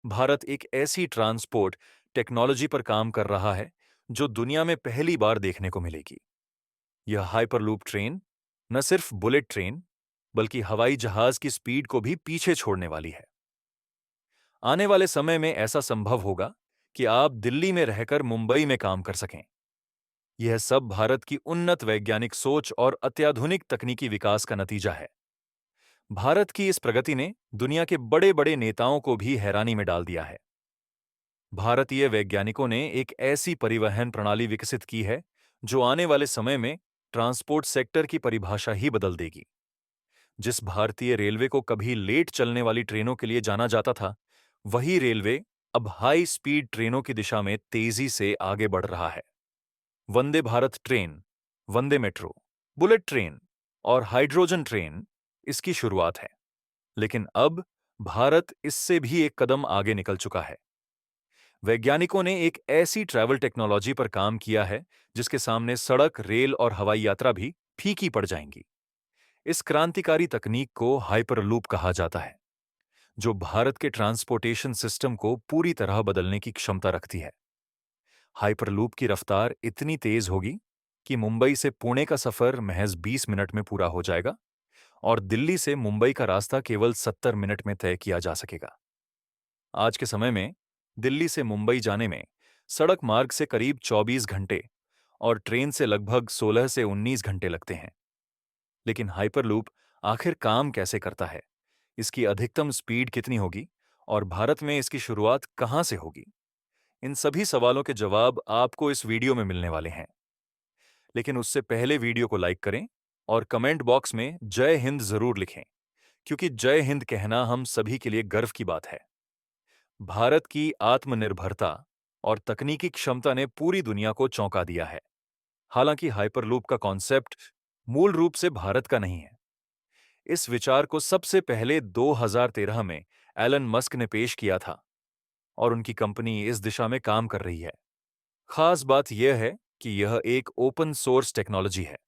भारत एक ऐसी transport technology पर काम कर रहा है जो दुनिया में पहली बार देखने को मिलेगी। यह हाइपरलूप ट्रेन न सिर्फ बुलेट ट्रेन बल्कि हवाई जहाज की स्पीड को भी पीछे छोड़ने वाली है। आने वाले समय में ऐसा संभव होगा कि आप दिल्ली में रहकर मुंबई में काम कर सकें। यह सब भारत की उन्नत वैज्ञानिक सोच और अत्याधुनिक तकनीकी विकास का नतीजा है। भारत की इस प्रगति ने दुनिया के बड़े बड़े नेताओं को भी हैरानी में डाल दिया है। भारतीय वैज्ञानिकों ने एक ऐसी परिवहन प्रणाली विकसित की है जो आने वाले समय में ट्रांसपोर्ट सेक्टर की परिभाषा ही बदल देगी। जिस भारतीय रेलवे को कभी लेट चलने वाली ट्रेनों के लिए जाना जाता था, वही रेलवे अब हाई स्पीड ट्रेनों की दिशा में तेजी से आगे बढ़ रहा है। वंदे भारत ट्रेन, वंदे मेट्रो, बुलेट ट्रेन और हाइड्रोजन ट्रेन इसकी शुरुआत है। लेकिन अब भारत इससे भी एक कदम आगे निकल चुका है। वैज्ञानिकों ने एक ऐसी ट्रैवल टेक्नोलॉजी पर काम किया है जिसके सामने सड़क, रेल और हवाई यात्रा भी फीकी पड़ जाएंगी। इस क्रांतिकारी तकनीक को हाइपरलूप कहा जाता है, जो भारत के ट्रांसपोर्टेशन सिस्टम को पूरी तरह बदलने की क्षमता रखती है। हाइपरलूप की रफ्तार इतनी तेज होगी कि मुंबई से पुणे का सफर महज 20 मिनट में पूरा हो जाएगा और दिल्ली से मुंबई का रास्ता केवल 70 मिनट में तय किया जा सकेगा। आज के समय में दिल्ली से मुंबई जाने में सड़क मार्ग से करीब 24 घंटे और ट्रेन से लगभग 16 से 19 घंटे लगते हैं। लेकिन हाइपरलूप आखिर काम कैसे करता है, इसकी अधिकतम स्पीड कितनी होगी और भारत में इसकी शुरुआत कहां से होगी? इन सभी सवालों के जवाब आपको इस वीडियो में मिलने वाले हैं। लेकिन उससे पहले वीडियो को लाइक करें और कमेंट बॉक्स में जय हिंद जरूर लिखें, क्योंकि जय हिंद कहना हम सभी के लिए गर्व की बात है। भारत की आत्मनिर्भरता और तकनीकी क्षमता ने पूरी दुनिया को चौंका दिया है। हालांकि हाइपरलूप का कॉन्सेप्ट मूल रूप से भारत का नहीं है। इस विचार को सबसे पहले 2013 में एलन मस्क ने पेश किया था और उनकी कंपनी इस दिशा में काम कर रही है। खास बात यह है कि यह एक ओपन सोर्स टेक्नोलॉजी है,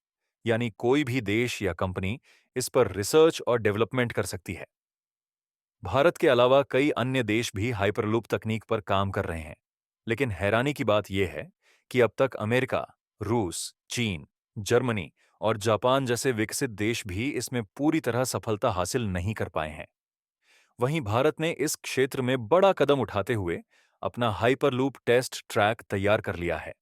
यानी कोई भी देश या कंपनी इस पर रिसर्च और डेवलपमेंट कर सकती है। भारत के अलावा कई अन्य देश भी हाइपरलूप तकनीक पर काम कर रहे हैं, लेकिन हैरानी की बात यह है कि अब तक अमेरिका, रूस, चीन, जर्मनी और जापान जैसे विकसित देश भी इसमें पूरी तरह सफलता हासिल नहीं कर पाए हैं। वहीं भारत ने इस क्षेत्र में बड़ा कदम उठाते हुए अपना हाइपरलूप टेस्ट ट्रैक तैयार कर लिया है।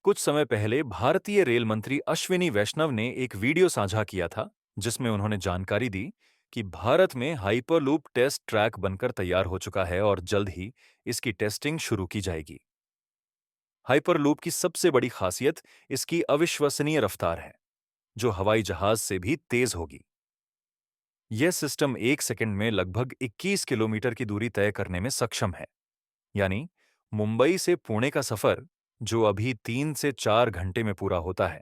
कुछ समय पहले भारतीय रेल मंत्री अश्विनी वैष्णव ने एक वीडियो साझा किया था, जिसमें उन्होंने जानकारी दी कि भारत में हाइपरलूप टेस्ट ट्रैक बनकर तैयार हो चुका है और जल्द ही इसकी टेस्टिंग शुरू की जाएगी। हाइपरलूप की सबसे बड़ी खासियत इसकी अविश्वसनीय रफ्तार है, जो हवाई जहाज से भी तेज होगी। यह सिस्टम 1 सेकंड में लगभग 21 किलोमीटर की दूरी तय करने में सक्षम है। यानी मुंबई से पुणे का सफर, जो अभी 3 से 4 घंटे में पूरा होता है,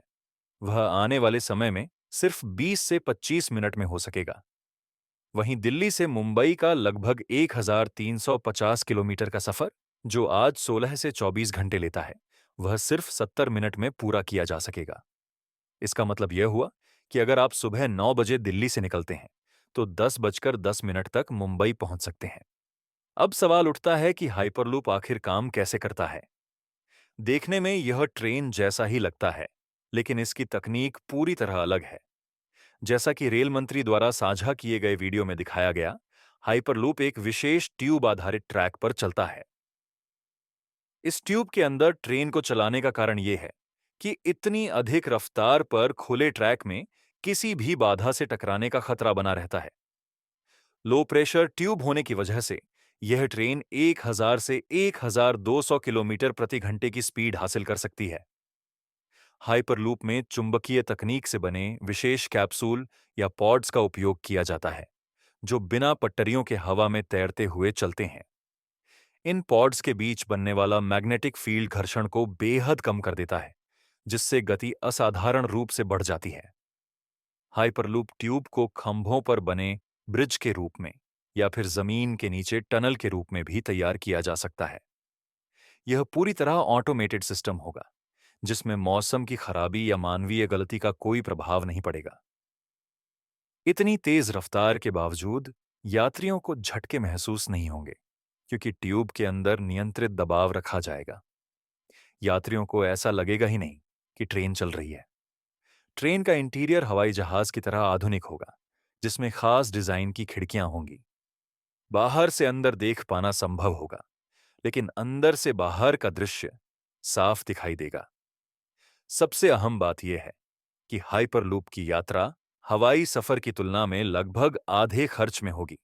वह आने वाले समय में सिर्फ 20 से 25 मिनट में हो सकेगा। वहीं दिल्ली से मुंबई का लगभग 1350 किलोमीटर का सफर, जो आज 16 से 24 घंटे लेता है, वह सिर्फ 70 मिनट में पूरा किया जा सकेगा। इसका मतलब यह हुआ कि अगर आप सुबह 9 बजे दिल्ली से निकलते हैं, तो 10:10 तक मुंबई पहुंच सकते हैं। अब सवाल उठता है कि हाइपरलूप आखिर काम कैसे करता है। देखने में यह ट्रेन जैसा ही लगता है, लेकिन इसकी तकनीक पूरी तरह अलग है। जैसा कि रेल मंत्री द्वारा साझा किए गए वीडियो में दिखाया गया, हाइपरलूप एक विशेष ट्यूब आधारित ट्रैक पर चलता है। इस ट्यूब के अंदर ट्रेन को चलाने का कारण यह है कि इतनी अधिक रफ्तार पर खुले ट्रैक में किसी भी बाधा से टकराने का खतरा बना रहता है। लो प्रेशर ट्यूब होने की वजह से यह ट्रेन 1000 से 1200 किलोमीटर प्रति घंटे की स्पीड हासिल कर सकती है। हाइपरलूप में चुंबकीय तकनीक से बने विशेष कैप्सूल या पॉड्स का उपयोग किया जाता है, जो बिना पटरियों के हवा में तैरते हुए चलते हैं। इन पॉड्स के बीच बनने वाला मैग्नेटिक फील्ड घर्षण को बेहद कम कर देता है, जिससे गति असाधारण रूप से बढ़ जाती है। हाइपरलूप ट्यूब को खंभों पर बने ब्रिज के रूप में या फिर जमीन के नीचे टनल के रूप में भी तैयार किया जा सकता है। यह पूरी तरह ऑटोमेटेड सिस्टम होगा, जिसमें मौसम की खराबी या मानवीय गलती का कोई प्रभाव नहीं पड़ेगा। इतनी तेज रफ्तार के बावजूद यात्रियों को झटके महसूस नहीं होंगे, क्योंकि ट्यूब के अंदर नियंत्रित दबाव रखा जाएगा। यात्रियों को ऐसा लगेगा ही नहीं कि ट्रेन चल रही है। ट्रेन का इंटीरियर हवाई जहाज की तरह आधुनिक होगा, जिसमें खास डिजाइन की खिड़कियां होंगी। बाहर से अंदर देख पाना संभव होगा, लेकिन अंदर से बाहर का दृश्य साफ दिखाई देगा। सबसे अहम बात यह है कि हाइपरलूप की यात्रा हवाई सफर की तुलना में लगभग आधे खर्च में होगी,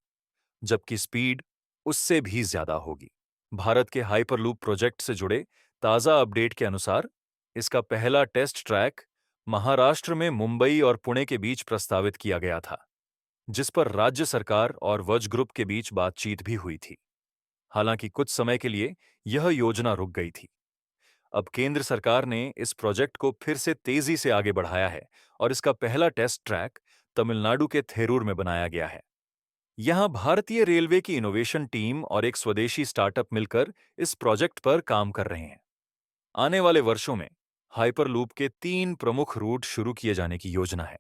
जबकि स्पीड उससे भी ज्यादा होगी। भारत के हाइपरलूप प्रोजेक्ट से जुड़े ताजा अपडेट के अनुसार इसका पहला टेस्ट ट्रैक महाराष्ट्र में मुंबई और पुणे के बीच प्रस्तावित किया गया था, जिस पर राज्य सरकार और वज ग्रुप के बीच बातचीत भी हुई थी। हालांकि कुछ समय के लिए यह योजना रुक गई थी। अब केंद्र सरकार ने इस प्रोजेक्ट को फिर से तेजी से आगे बढ़ाया है और इसका पहला टेस्ट ट्रैक तमिलनाडु के थेरूर में बनाया गया है। यहां भारतीय रेलवे की इनोवेशन टीम और एक स्वदेशी स्टार्टअप मिलकर इस प्रोजेक्ट पर काम कर रहे हैं। आने वाले वर्षों में हाइपरलूप के 3 प्रमुख रूट शुरू किए जाने की योजना है।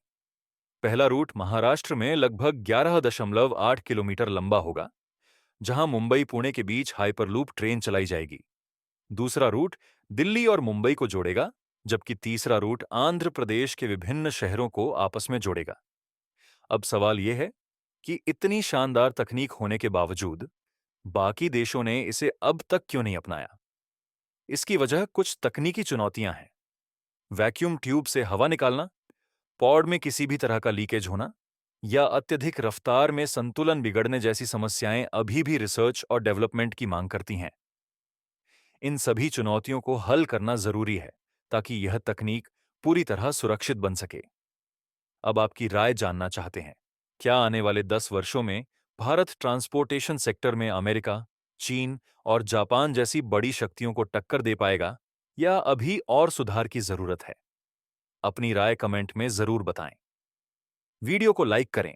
पहला रूट महाराष्ट्र में लगभग 11.8 किलोमीटर लंबा होगा, जहां मुंबई पुणे के बीच हाइपरलूप ट्रेन चलाई जाएगी। दूसरा रूट दिल्ली और मुंबई को जोड़ेगा, जबकि तीसरा रूट आंध्र प्रदेश के विभिन्न शहरों को आपस में जोड़ेगा। अब सवाल यह है कि इतनी शानदार तकनीक होने के बावजूद बाकी देशों ने इसे अब तक क्यों नहीं अपनाया? इसकी वजह कुछ तकनीकी चुनौतियां हैं। वैक्यूम ट्यूब से हवा निकालना, पॉड में किसी भी तरह का लीकेज होना, या अत्यधिक रफ्तार में संतुलन बिगड़ने जैसी समस्याएं अभी भी रिसर्च और डेवलपमेंट की मांग करती हैं। इन सभी चुनौतियों को हल करना जरूरी है ताकि यह तकनीक पूरी तरह सुरक्षित बन सके। अब आपकी राय जानना चाहते हैं, क्या आने वाले 10 वर्षों में भारत ट्रांसपोर्टेशन सेक्टर में अमेरिका, चीन और जापान जैसी बड़ी शक्तियों को टक्कर दे पाएगा, या अभी और सुधार की जरूरत है? अपनी राय कमेंट में जरूर बताएं। वीडियो को लाइक करें,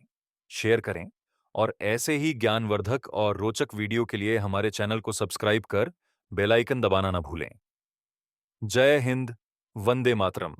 शेयर करें और ऐसे ही ज्ञानवर्धक और रोचक वीडियो के लिए हमारे चैनल को सब्सक्राइब कर बेल आइकन दबाना न भूलें। जय हिंद, वंदे मातरम।